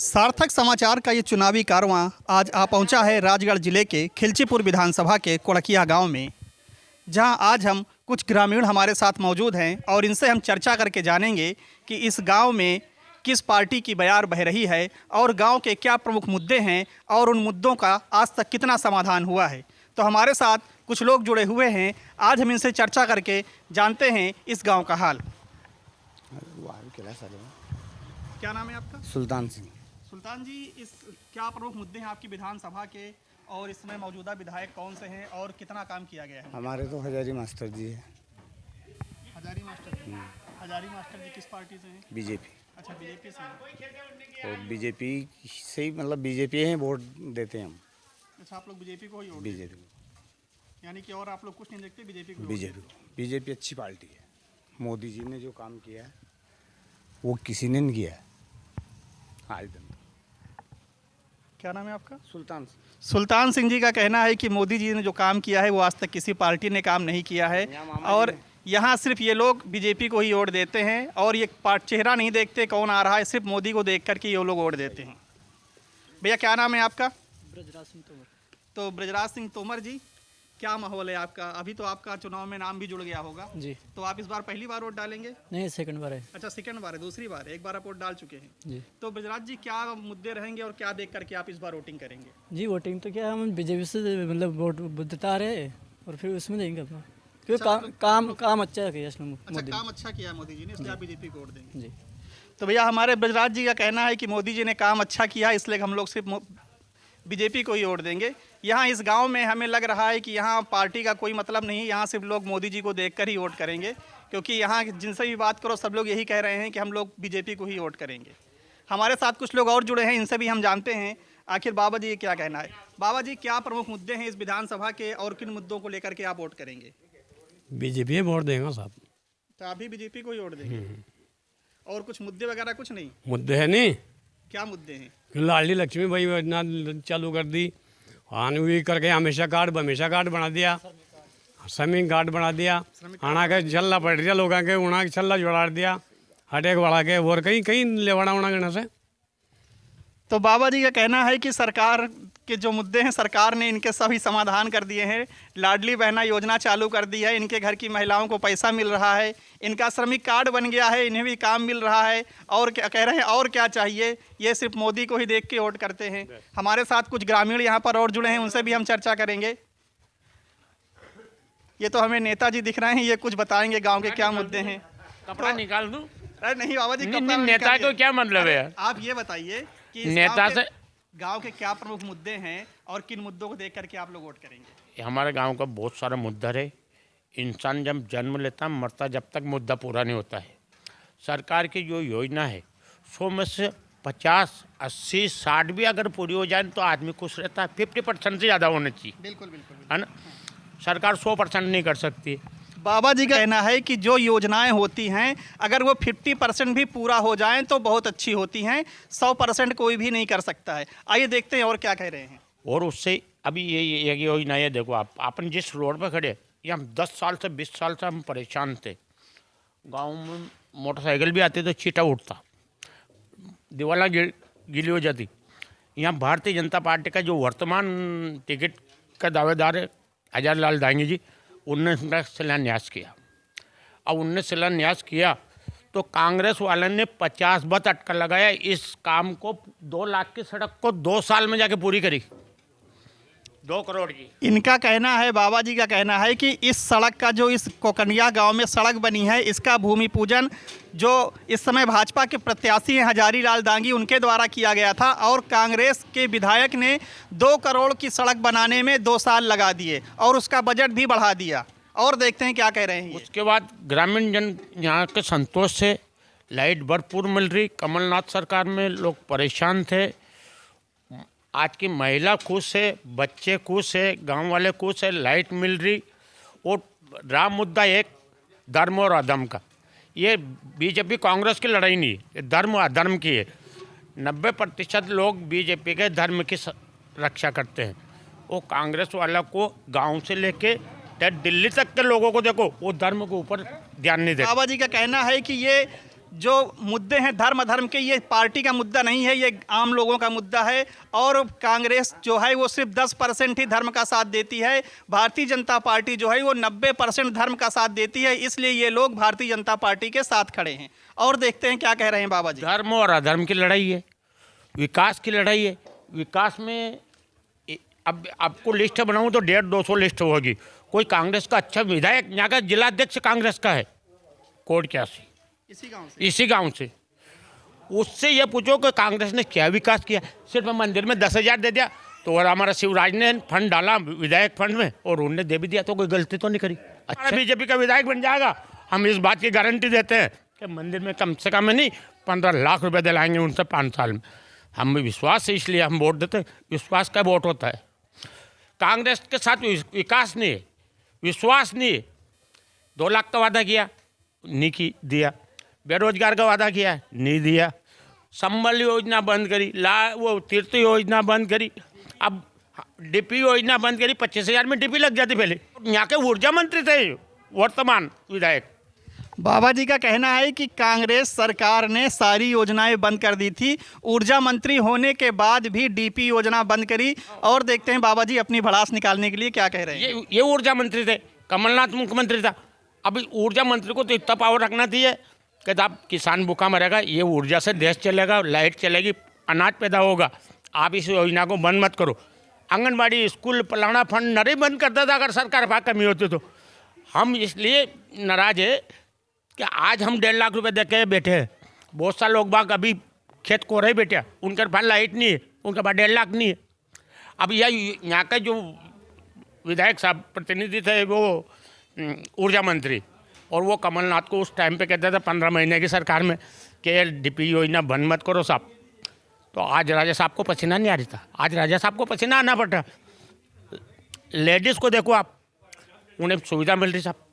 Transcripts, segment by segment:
सार्थक समाचार का ये चुनावी कारवां आज आ पहुंचा है राजगढ़ जिले के खिलचीपुर विधानसभा के कोड़किया गांव में, जहां आज हम कुछ ग्रामीण हमारे साथ मौजूद हैं और इनसे हम चर्चा करके जानेंगे कि इस गांव में किस पार्टी की बयार बह रही है और गांव के क्या प्रमुख मुद्दे हैं और उन मुद्दों का आज तक कितना समाधान हुआ है। तो हमारे साथ कुछ लोग जुड़े हुए हैं, आज हम इनसे चर्चा करके जानते हैं इस गाँव का हाल। क्या नाम है आपका? सुल्तान सिंह। सुल्तान जी, इस क्या प्रमुख मुद्दे हैं आपकी विधानसभा के और इस समय मौजूदा विधायक कौन से हैं और कितना काम किया गया है? हमारे तो हजारी मास्टर जी है। हजारी मास्टर जी? हजारी मास्टर जी किस पार्टी से हैं? बीजेपी। अच्छा, बीजेपी से हैं। और बीजेपी से ही मतलब बीजेपी हैं, वोट देते हैं हम। अच्छा, आप लोग बीजेपी को ही वोट देते हैं? बीजेपी को। यानी कि और आप लोग कुछ नहीं देखते, बीजेपी को? बीजेपी अच्छी पार्टी है। मोदी जी ने जो काम किया है वो किसी ने नहीं किया है आज तक। क्या नाम है आपका? सुल्तान। सुल्तान सिंह जी का कहना है कि मोदी जी ने जो काम किया है वो आज तक किसी पार्टी ने काम नहीं किया है और यहाँ सिर्फ ये लोग बीजेपी को ही वोट देते हैं और ये चेहरा नहीं देखते कौन आ रहा है, सिर्फ मोदी को देख करके ये लोग वोट देते हैं। भैया क्या नाम है आपका? ब्रजराज सिंह तोमर। तो ब्रजराज सिंह तोमर जी, क्या माहौल है आपका? अभी तो आपका चुनाव में नाम भी जुड़ गया होगा जी। तो आप इस बार पहली बार वोट डालेंगे? नहीं, सेकंड बार है। अच्छा, सेकंड बार है, दूसरी बार है, एक बार आप वोट डाल चुके हैं जी। तो ब्रजराज जी, क्या मुद्दे रहेंगे और क्या देख करके आप इस बार वोटिंग करेंगे? जी, वोटिंग तो क्या हम बीजेपी से मतलब वोट देता रहे और फिर उसमें देंगे अपना, क्योंकि काम अच्छा किया इसने अच्छा, मोदी। काम अच्छा किया मोदी जी ने, इसलिए आप बीजेपी को वोट देंगे? जी। तो भैया हमारे ब्रजराज जी का कहना है कि मोदी जी ने काम अच्छा किया, इसलिए हम लोग सिर्फ बीजेपी को ही वोट देंगे। यहाँ इस गांव में हमें लग रहा है कि यहाँ पार्टी का कोई मतलब नहीं, यहाँ सिर्फ लोग मोदी जी को देखकर ही वोट करेंगे, क्योंकि यहाँ जिनसे भी बात करो सब लोग यही कह रहे हैं कि हम लोग बीजेपी को ही वोट करेंगे। हमारे साथ कुछ लोग और जुड़े हैं, इनसे भी हम जानते हैं आखिर बाबा जी क्या कहना है। बाबा जी, क्या प्रमुख मुद्दे हैं इस विधानसभा के और किन मुद्दों को लेकर के आप वोट करेंगे? बीजेपी वोट देंगे साहब। तो आप भी बीजेपी को ही वोट देंगे और कुछ मुद्दे वगैरह कुछ नहीं? मुद्दे है नहीं। क्या मुद्दे हैं? लाडली लक्ष्मी भाई योजना चालू कर दी, आने हुई करके हमेशा कार्ड बना दिया, श्रमिक कार्ड बना दिया, आना के छल्ला पड़ दिया लोगों के, उना के छल्ला जोड़ा दिया, हटेक बढ़ा के और कहीं कहीं लेवाड़ा उना गणा से। तो बाबा जी का कहना है कि सरकार के जो मुद्दे हैं सरकार ने इनके सभी समाधान कर दिए हैं। लाडली बहना योजना चालू कर दी है, इनके घर की महिलाओं को पैसा मिल रहा है, इनका श्रमिक कार्ड बन गया है, इन्हें भी काम मिल रहा है। और क्या कह रहे हैं, और क्या चाहिए? ये सिर्फ मोदी को ही देख के वोट करते हैं। हमारे साथ कुछ ग्रामीण यहाँ पर और जुड़े हैं, उनसे भी हम चर्चा करेंगे। ये तो हमें नेताजी दिख रहे हैं, ये कुछ बताएंगे गाँव के क्या मुद्दे हैं। कपड़ा निकाल दूं? अरे नहीं बाबा जी, नेता को क्या मतलब है? आप ये बताइए कि नेता से गांव के क्या प्रमुख मुद्दे हैं और किन मुद्दों को देख करके आप लोग वोट करेंगे? हमारे गांव का बहुत सारा मुद्दा है। इंसान जब जन्म लेता मरता, जब तक मुद्दा पूरा नहीं होता है। सरकार की जो योजना है 100 में से 50, 80, 60 भी अगर पूरी हो जाए तो आदमी खुश रहता है। 50% से ज़्यादा होना चाहिए। बिल्कुल बिल्कुल, है ना? सरकार 100% नहीं कर सकती। बाबा जी का कहना है कि जो योजनाएं होती हैं अगर वो 50% भी पूरा हो जाएं तो बहुत अच्छी होती हैं, 100% कोई भी नहीं कर सकता है। आइए देखते हैं और क्या कह रहे हैं। और उससे अभी ये योजना है, देखो आप अपन जिस रोड पर खड़े, ये हम 10 साल से 20 साल से हम परेशान थे। गांव में मोटरसाइकिल भी आती तो छीटा उठता, दीवाला गिली हो जाती। यहाँ भारतीय जनता पार्टी का जो वर्तमान टिकट का दावेदार है हजारीलाल डांगी जी, उनने उनका शिलान्यास किया। अब उनने शिलान्यास किया तो कांग्रेस वाले ने 50 बत अटका लगाया। इस काम को 2 लाख की सड़क को 2 साल में जाके पूरी करी, 2 करोड़ की। इनका कहना है, बाबा जी का कहना है कि इस सड़क का जो इस कोकनिया गांव में सड़क बनी है, इसका भूमि पूजन जो इस समय भाजपा के प्रत्याशी हैं हजारीलाल डांगी, उनके द्वारा किया गया था और कांग्रेस के विधायक ने 2 करोड़ की सड़क बनाने में 2 साल लगा दिए और उसका बजट भी बढ़ा दिया। और देखते हैं क्या कह रहे हैं। उसके बाद ग्रामीण जन यहाँ के संतोष से लाइट भरपूर मिल रही। कमलनाथ सरकार में लोग परेशान थे, आज की महिला खुश है, बच्चे खुश है, गांव वाले खुश है, लाइट मिल रही। और राम मुद्दा एक धर्म और अधर्म का, ये बीजेपी कांग्रेस की लड़ाई नहीं है, धर्म अधर्म की है। 90% लोग बीजेपी के धर्म की रक्षा करते हैं। वो कांग्रेस वाला को गांव से लेके दिल्ली तक के लोगों को देखो, वो धर्म के ऊपर ध्यान नहीं देते। बाबा जी का कहना है कि ये जो मुद्दे हैं धर्म अधर्म के, ये पार्टी का मुद्दा नहीं है, ये आम लोगों का मुद्दा है। और कांग्रेस जो है वो सिर्फ 10% ही धर्म का साथ देती है, भारतीय जनता पार्टी जो है वो 90% धर्म का साथ देती है, इसलिए ये लोग भारतीय जनता पार्टी के साथ खड़े हैं। और देखते हैं क्या कह रहे हैं बाबा जी। धर्म और अधर्म की लड़ाई है, विकास की लड़ाई है। विकास में अब आपको लिस्ट बनाऊं तो 150-200 लिस्ट होगी। कोई कांग्रेस का अच्छा विधायक, यहाँ का जिलाध्यक्ष कांग्रेस का है, कोट क्या इसी गांव से, उससे ये पूछो कि कांग्रेस ने क्या विकास किया। सिर्फ मंदिर में 10,000 दे दिया तो, और हमारा शिवराज ने फंड डाला विधायक फंड में और उन्होंने दे भी दिया, तो कोई गलती तो नहीं करी। अच्छा बीजेपी का विधायक बन जाएगा, हम इस बात की गारंटी देते हैं कि मंदिर में कम से कम नहीं 15 लाख रुपए दिलाएंगे उनसे 5 साल में। हम विश्वास है, इसलिए हम वोट देते हैं। विश्वास का वोट होता है। कांग्रेस के साथ विकास नहीं है, विश्वास नहीं है। 2 लाख का वादा किया, नहीं दिया। बेरोजगार का वादा किया, नहीं दिया। संबल योजना बंद करी, वो तीर्थ योजना बंद करी, अब डीपी योजना बंद करी। 25,000 में डीपी लग जाती पहले। यहाँ के ऊर्जा मंत्री थे वर्तमान विधायक। बाबा जी का कहना है कि कांग्रेस सरकार ने सारी योजनाएं बंद कर दी थी, ऊर्जा मंत्री होने के बाद भी डीपी योजना बंद करी। और देखते हैं बाबा जी अपनी भड़ास निकालने के लिए क्या कह रहे हैं। ये ऊर्जा मंत्री थे, कमलनाथ मुख्यमंत्री था। अभी ऊर्जा मंत्री को तो इतना पावर रखना चाहिए कि आप किसान भूखा मरेगा, ये ऊर्जा से देश चलेगा, लाइट चलेगी, अनाज पैदा होगा। आप इस योजना को बंद मत करो। आंगनबाड़ी, स्कूल, फलाना फंड नरे बंद करता था अगर सरकार भाग कमी होती तो। हम इसलिए नाराज है कि आज हम 1.5 लाख रुपए दे के बैठे हैं। बहुत सारे लोग बाग अभी खेत को रहे बैठे, उनके पास लाइट नहीं है, उनके पास 1.5 लाख नहीं है। अब यहाँ का जो विधायक साहब प्रतिनिधि थे वो ऊर्जा मंत्री, और वो कमलनाथ को उस टाइम पे कहता था 15 महीने की सरकार में कि डीपी योजना बंद मत करो साहब। तो आज राजा साहब को पसीना नहीं आ रही था, आज राजा साहब को पसीना आना पड़ता। लेडीज़ को देखो आप, उन्हें सुविधा मिल रही साहब।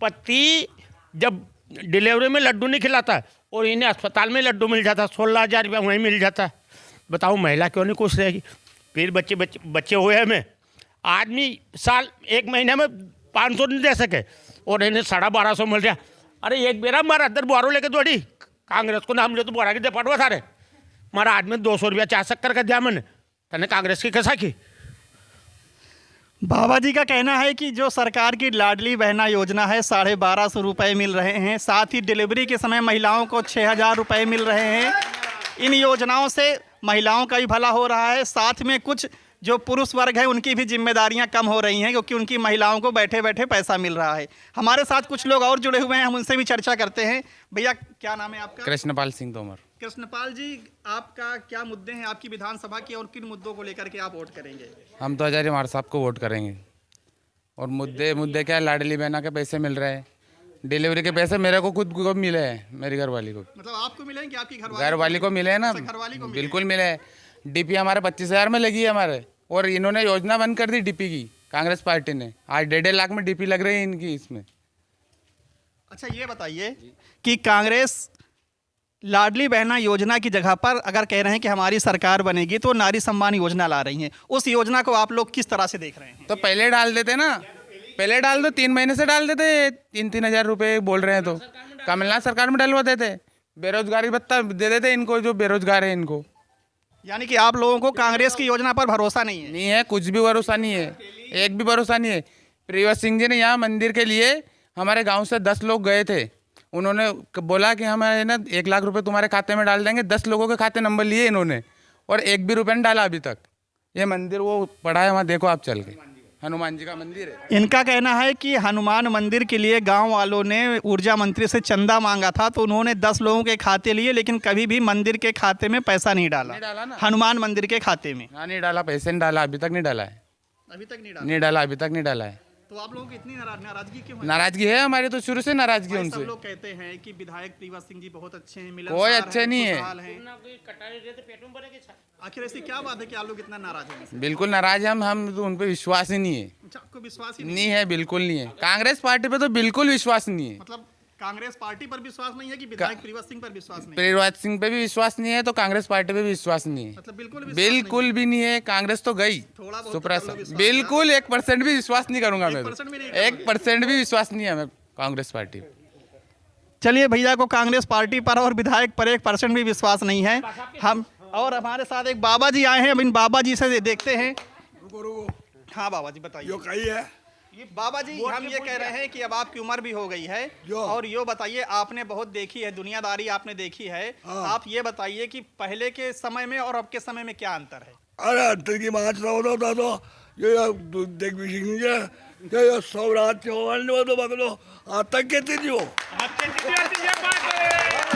पति जब डिलीवरी में लड्डू नहीं खिलाता है और इन्हें अस्पताल में लड्डू मिल जाता, 16,000 रुपया वहीं मिल जाता है। बताओ महिला क्यों नहीं खुश रहेगी। फिर बच्चे हुए हमें, आदमी साल 1 महीने में 500 नहीं दे सके और इन्हें 1250 मिल रहा। अरे एक बेरा मारा अदर बुआरो लेके दौड़ी कांग्रेस को नाम ले तो बुआरा के दे पटवा था रे मारा आदमी 200 रुपया 4 शक्कर का दिया मैंने, तने कांग्रेस की कैसा की। बाबा जी का कहना है कि जो सरकार की लाडली बहना योजना है 1250 रुपये मिल रहे हैं, साथ ही डिलीवरी के समय महिलाओं को 6,000 रुपये मिल रहे हैं। इन योजनाओं से महिलाओं का भी भला हो रहा है, साथ में कुछ जो पुरुष वर्ग है उनकी भी जिम्मेदारियां कम हो रही हैं क्योंकि उनकी महिलाओं को बैठे बैठे पैसा मिल रहा है। हमारे साथ कुछ लोग और जुड़े हुए हैं, हम उनसे भी चर्चा करते हैं। भैया क्या नाम है आपका? कृष्णपाल सिंह तोमर। कृष्णपाल जी, आपका क्या मुद्दे हैं आपकी विधानसभा के और किन मुद्दों को लेकर के आप वोट करेंगे? हम तो आचार्य मार साहब को वोट करेंगे। और मुद्दे क्या है, लाडली बहना के पैसे मिल रहे हैं, डिलीवरी के पैसे मेरे को खुद को मिले हैं, मेरी घरवाली को। मतलब आपको मिले हैं कि आपकी घरवाली को मिले हैं ना? घरवाली को बिल्कुल मिले हैं। डीपी हमारे 25,000 में लगी है हमारे, और इन्होंने योजना बंद कर दी डीपी की, कांग्रेस पार्टी ने। आज 1.5 लाख में डीपी लग रही है इनकी इसमें। अच्छा ये बताइए कि कांग्रेस लाडली बहना योजना की जगह पर अगर कह रहे हैं कि हमारी सरकार बनेगी तो नारी सम्मान योजना ला रही हैं, उस योजना को आप लोग किस तरह से देख रहे हैं? तो पहले डाल देते ना, पहले डाल दो, 3 महीने से डाल देते। 3-3 हज़ार रुपये बोल रहे हैं तो कमलनाथ सरकार में डलवा देते। बेरोजगारी भत्ता दे देते इनको, जो बेरोजगार है इनको। यानी कि आप लोगों को कांग्रेस की योजना पर भरोसा नहीं है? नहीं है, कुछ भी भरोसा नहीं है, एक भी भरोसा नहीं है। प्रियव्रत सिंह जी ने यहाँ मंदिर के लिए हमारे गांव से 10 लोग गए थे, उन्होंने बोला कि हमारे ना 1 लाख रुपए तुम्हारे खाते में डाल देंगे। 10 लोगों के खाते नंबर लिए इन्होंने और 1 भी रुपया नहीं डाला अभी तक। ये मंदिर वो पड़ा है वहाँ, देखो आप चल के, हनुमान जी का मंदिर है। इनका कहना है कि हनुमान मंदिर के लिए गांव वालों ने ऊर्जा मंत्री से चंदा मांगा था तो उन्होंने 10 लोगों के खाते लिए, लेकिन कभी भी मंदिर के खाते में पैसा नहीं डाला ना। हनुमान मंदिर के खाते में। हाँ नहीं डाला, पैसे नहीं डाला, अभी तक नहीं डाला है। अभी तक नहीं डाला, अभी तक नहीं डाला है। तो आप लोगों की इतनी नाराजगी क्यों है? नाराजगी है हमारी, तो शुरू से नाराजगी है उनसे। सब लोग कहते हैं कि विधायक प्रियव्रत सिंह जी बहुत अच्छे हैं, कोई अच्छे नहीं है। आखिर ऐसी क्या बात है कि आप लोग इतना नाराज हैं? बिल्कुल नाराज है हम तो, उन पे विश्वास ही नहीं है। अच्छा, आपको विश्वास ही नहीं है, बिल्कुल नहीं है। कांग्रेस पार्टी पे तो बिल्कुल विश्वास नहीं है। मतलब कांग्रेस पार्टी पर विश्वास नहीं है कि विधायक प्रियव्रत सिंह पर विश्वास नहीं है? प्रियव्रत सिंह पे भी विश्वास नहीं है तो कांग्रेस पार्टी पे भी विश्वास नहीं है। मतलब बिल्कुल भी नहीं है। कांग्रेस तो गई सुप्रा, बिल्कुल 1% भी विश्वास नहीं करूंगा मैं। 1% भी विश्वास नहीं है हमें कांग्रेस पार्टी। चलिए, भैया को कांग्रेस पार्टी पर और विधायक पर 1% भी विश्वास नहीं है। हम और हमारे साथ एक बाबा जी आए हैं, अब इन बाबा जी से देखते हैं। हाँ बाबा जी बताइए। जो कही है ये बाबा जी, हम ये कह रहे हैं कि अब आपकी उम्र भी हो गई है और यो बताइए, आपने बहुत देखी है दुनियादारी, आपने देखी है। आप ये बताइए कि पहले के समय में और अब के समय में क्या अंतर है? अरे अंतर की बात होता तो ये दिग्विजय ये स्वराज चौहान तो बगलो आतंक के थी जो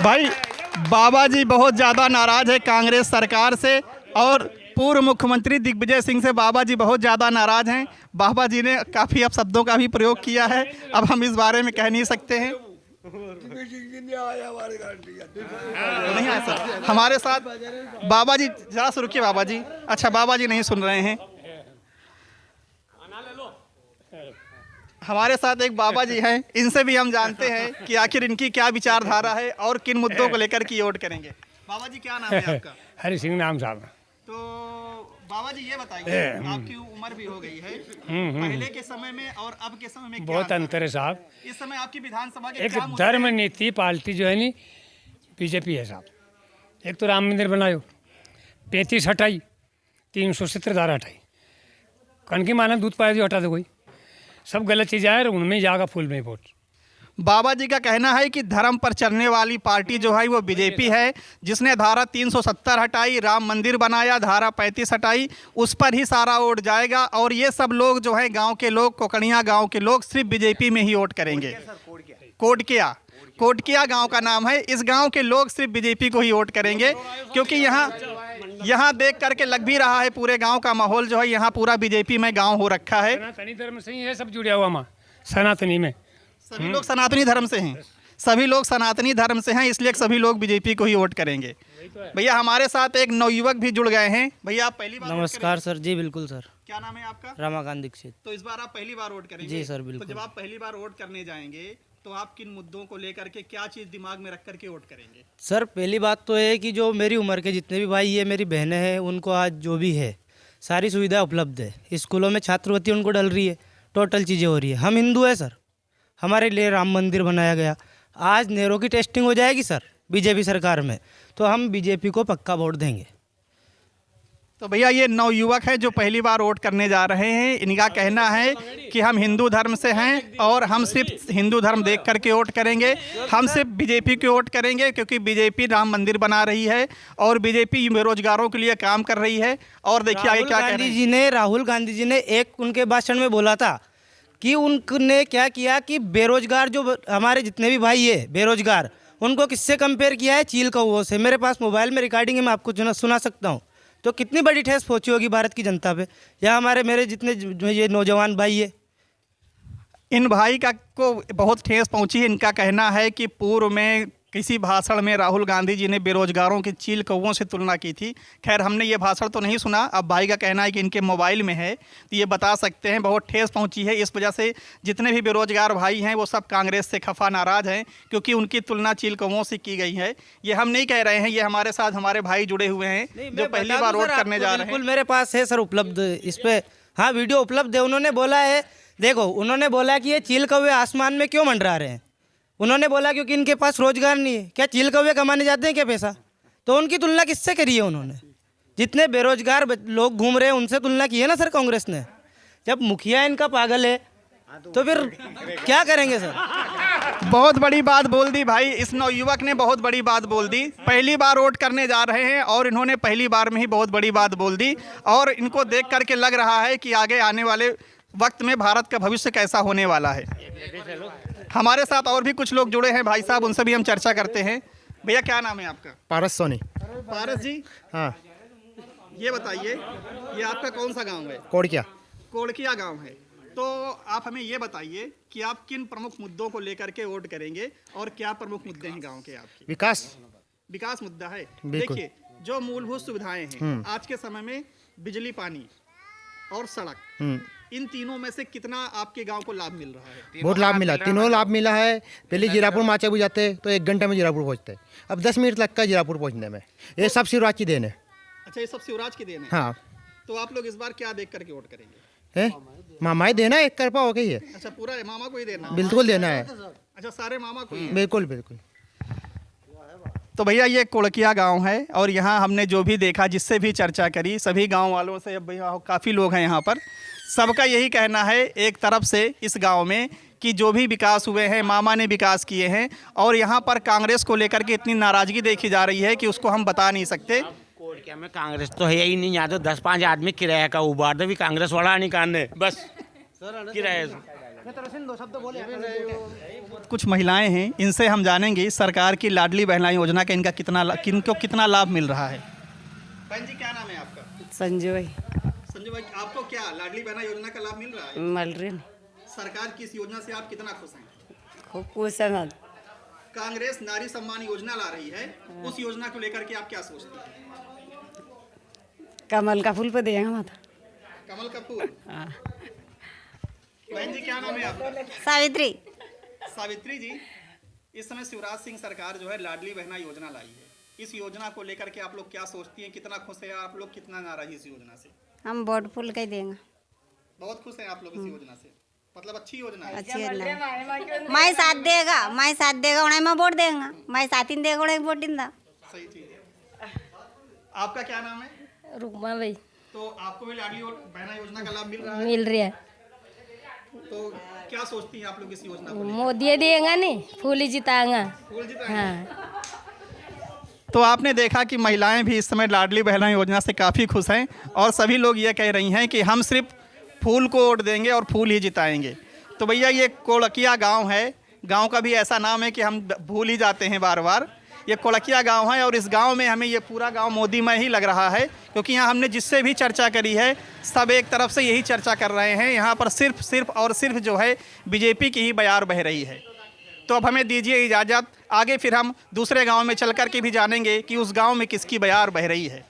भाई बाबा जी बहुत ज़्यादा नाराज है कांग्रेस सरकार से और पूर्व मुख्यमंत्री दिग्विजय सिंह से बाबा जी बहुत ज़्यादा नाराज हैं। बाबा जी ने काफ़ी अपशब्दों का भी प्रयोग किया है, अब हम इस बारे में कह नहीं सकते हैं। नहीं आया सर हमारे साथ बाबा जी, जरा सा रुकिए बाबा जी। अच्छा बाबा जी नहीं सुन रहे हैं। हमारे साथ एक बाबा जी हैं, इनसे भी हम जानते हैं कि आखिर इनकी क्या विचारधारा है और किन मुद्दों को लेकर की वोट करेंगे। बाबा जी क्या नाम है आपका? हरि सिंह नाम साहब। तो बाबा जी ये बताइए, आपकी उम्र भी हो गई है, पहले के समय में और अब के समय में क्या बहुत अंतर है साहब। इस समय आपकी विधानसभा के एक क्या मुद्दे धर्म हैं? नीति पार्टी जो है नी बीजेपी है साहब। एक तो राम मंदिर बनायो, 35 हटाई, 370 धारा हटाई, कन की माना दूध पाया जो हटा दो, कोई सब गलत चीज़ आए, उनमें जाएगा फूल में वोट। बाबा जी का कहना है कि धर्म पर चलने वाली पार्टी जो है वो बीजेपी है, जिसने धारा 370 हटाई, राम मंदिर बनाया, धारा 35 हटाई, उस पर ही सारा वोट जाएगा। और ये सब लोग जो है गांव के लोग, कोकड़िया गांव के लोग सिर्फ बीजेपी में ही वोट करेंगे। कोटकिया गांव का नाम है। इस गांव के लोग सिर्फ बीजेपी को ही वोट करेंगे, क्योंकि यहाँ देख करके लग भी रहा है पूरे गांव का माहौल जो है यहाँ पूरा बीजेपी में गांव हो रखा है। सनातनी धर्म से ही है सब जुड़ा हुआ माँ, सनातनी में सभी लोग सनातनी धर्म से हैं, सभी लोग सनातनी धर्म से हैं, इसलिए सभी लोग बीजेपी को ही वोट करेंगे। भैया हमारे साथ एक नवयुवक भी जुड़ गए हैं। भैया आप पहली बार नमस्कार सर जी। बिल्कुल सर। क्या नाम है आपका? रमाकांत दीक्षित। तो इस बार आप पहली बार वोट करेंगे? जी सर बिल्कुल। तो जब आप पहली बार वोट करने जाएंगे तो आप किन मुद्दों को लेकर के, क्या चीज़ दिमाग में रख करके वोट करेंगे? सर पहली बात तो है कि जो मेरी उम्र के जितने भी भाई है, मेरी बहनें हैं, उनको आज जो भी है सारी सुविधा उपलब्ध है। स्कूलों में छात्रवृत्ति उनको डल रही है, टोटल चीज़ें हो रही है। हम हिंदू हैं सर, हमारे लिए राम मंदिर बनाया गया। आज नेहरू की टेस्टिंग हो जाएगी सर बीजेपी सरकार में, तो हम बीजेपी को पक्का वोट देंगे। तो भैया ये नवयुवक है जो पहली बार वोट करने जा रहे हैं। इनका कहना है कि हम हिंदू धर्म से हैं और हम सिर्फ हिंदू धर्म देख करके वोट करेंगे, हम सिर्फ बीजेपी को वोट करेंगे, क्योंकि बीजेपी राम मंदिर बना रही है और बीजेपी बेरोजगारों के लिए काम कर रही है। और देखिए आगे क्या कह रहे हैं। राहुल गांधी जी ने एक उनके भाषण में बोला था कि उनने क्या किया कि बेरोजगार जो हमारे जितने भी भाई है बेरोजगार, उनको किससे कंपेयर किया है? चील कौवों से। मेरे पास मोबाइल में रिकॉर्डिंग है, मैं आपको सुना सकता हूँ। तो कितनी बड़ी ठेस पहुंची होगी भारत की जनता पे, या हमारे मेरे जितने ये नौजवान भाई है, इन भाई का को बहुत ठेस पहुंची है। इनका कहना है कि पूर्व में किसी भाषण में राहुल गांधी जी ने बेरोजगारों की चील कौवों से तुलना की थी। खैर हमने ये भाषण तो नहीं सुना, अब भाई का कहना है कि इनके मोबाइल में है, तो ये बता सकते हैं बहुत ठेस पहुंची है। इस वजह से जितने भी बेरोजगार भाई हैं वो सब कांग्रेस से खफा नाराज हैं, क्योंकि उनकी तुलना चील कौवों से की गई है। ये हम नहीं कह रहे हैं, ये हमारे साथ हमारे भाई जुड़े हुए हैं जो पहली बार वोट करने जा रहे हैं। बिल्कुल मेरे पास है सर उपलब्ध, इस पर हाँ वीडियो उपलब्ध है। उन्होंने बोला है, देखो उन्होंने बोला कि ये चील कौवे आसमान में क्यों मंडरा रहे हैं। उन्होंने बोला क्योंकि इनके पास रोजगार नहीं है। क्या चील कौवे कमाने जाते हैं क्या पैसा? तो उनकी तुलना किससे करी है उन्होंने? जितने बेरोजगार लोग घूम रहे हैं उनसे तुलना की है ना सर कांग्रेस ने। जब मुखिया इनका पागल है तो फिर क्या करेंगे सर? बहुत बड़ी बात बोल दी भाई, इस नवयुवक ने बहुत बड़ी बात बोल दी। पहली बार वोट करने जा रहे हैं और इन्होंने पहली बार में ही बहुत बड़ी बात बोल दी, और इनको देख करके लग रहा है कि आगे आने वाले वक्त में भारत का भविष्य कैसा होने वाला है। हमारे साथ और भी कुछ लोग जुड़े हैं भाई साहब, उनसे भी हम चर्चा करते हैं। भैया क्या नाम है आपका? पारस सोनी। पारस जी, हाँ ये बताइए ये आपका कौन सा गांव है? कोड़किया। कोड़किया गांव है। तो आप हमें ये बताइए कि आप किन प्रमुख मुद्दों को लेकर के वोट करेंगे और क्या प्रमुख मुद्दे हैं गांव के आपके? विकास मुद्दा है। देखिए जो मूलभूत सुविधाएं हैं आज के समय में, बिजली, पानी और सड़क, इन तीनों में से कितना आपके गांव को लाभ मिल रहा है? बहुत लाभ मिला, तीनों लाभ मिला है। पहले जीरापुर माचा भी जाते तो 1 घंटे में जीरापुर पहुंचते, अब 10 मिनट लगता है जीरापुर पहुंचने में। ये सब शिवराज की देन है। अच्छा, ये सब शिवराज की देन है। हाँ। तो आप लोग इस बार क्या देख करके वोट करेंगे? है मामा ही देना, 1 करपा हो गई है। अच्छा, पूरा मामा को ही देना? बिल्कुल देना है। अच्छा, सारे मामा को ही हैं। बिल्कुल बिल्कुल। तो भैया ये कोड़किया गांव है और यहाँ हमने जो भी देखा, जिससे भी चर्चा करी, सभी गांव वालों से, अब भैया काफ़ी लोग हैं यहाँ पर, सबका यही कहना है एक तरफ से इस गांव में कि जो भी विकास हुए हैं मामा ने विकास किए हैं, और यहाँ पर कांग्रेस को लेकर के इतनी नाराज़गी देखी जा रही है कि उसको हम बता नहीं सकते। कोड़किया में कांग्रेस तो है ही नहीं, यहाँ तो 10-5 आदमी किराया का उबार दे भी कांग्रेस वाला नहीं कांदे बस किराए से। कुछ महिलाएं हैं, इनसे हम जानेंगे सरकार की लाडली बहना योजना का इनका किनको कितना लाभ मिल रहा है। बहन जी, क्या नाम है आपका? संजू भाई। संजय भाई, आपको क्या लाडली बहना योजना का लाभ मिल रहा है? मिल रहे हैं। सरकार की इस योजना से आप कितना खुश हैं? खूब खुश है। कांग्रेस नारी सम्मान योजना ला रही है, उस योजना को लेकर के आप क्या सोचती हैं? कमल का फूल पे देंगे माता। कमल का फूल। बहन जी, क्या नाम है आपका? सावित्री। सावित्री जी, इस समय शिवराज सिंह सरकार जो है लाडली बहना योजना लाई है, इस योजना को लेकर के आप लोग क्या सोचती हैं? कितना खुश है आप लोग, कितना नाराज इस योजना से? हम वोट फूल के देंगे। बहुत खुश हैं आप लोग इस योजना से, मतलब अच्छी योजना है। अच्छी योजना है। मैं साथ देगा उन्हें मैं वोट देगा, मैं साथ ही देगा उन्हें वोट दिंदा। सही चीज है। आपका क्या नाम है? रुकमा भाई। तो आपको भी लाडली बहना योजना का लाभ मिल रहा है? मिल रही है। तो क्या सोचती हैं आप लोग इस योजना को? मोदी देगा नहीं, फूल ही जिताएगा। फूल जिताएंगे। हाँ। तो आपने देखा कि महिलाएं भी इस समय लाडली बहना योजना से काफ़ी खुश हैं और सभी लोग ये कह रही हैं कि हम सिर्फ फूल को वोट देंगे और फूल ही जिताएंगे। तो भैया ये कोड़किया गांव है, गांव का भी ऐसा नाम है कि हम भूल ही जाते हैं बार बार। ये कोड़किया गांव है और इस गांव में हमें ये पूरा गांव मोदीमय ही लग रहा है, क्योंकि यहाँ हमने जिससे भी चर्चा करी है सब एक तरफ से यही चर्चा कर रहे हैं, यहाँ पर सिर्फ जो है बीजेपी की ही बयार बह रही है। तो अब हमें दीजिए इजाज़त, आगे फिर हम दूसरे गांव में चल कर के भी जानेंगे कि उस गांव में किसकी बयार बह रही है।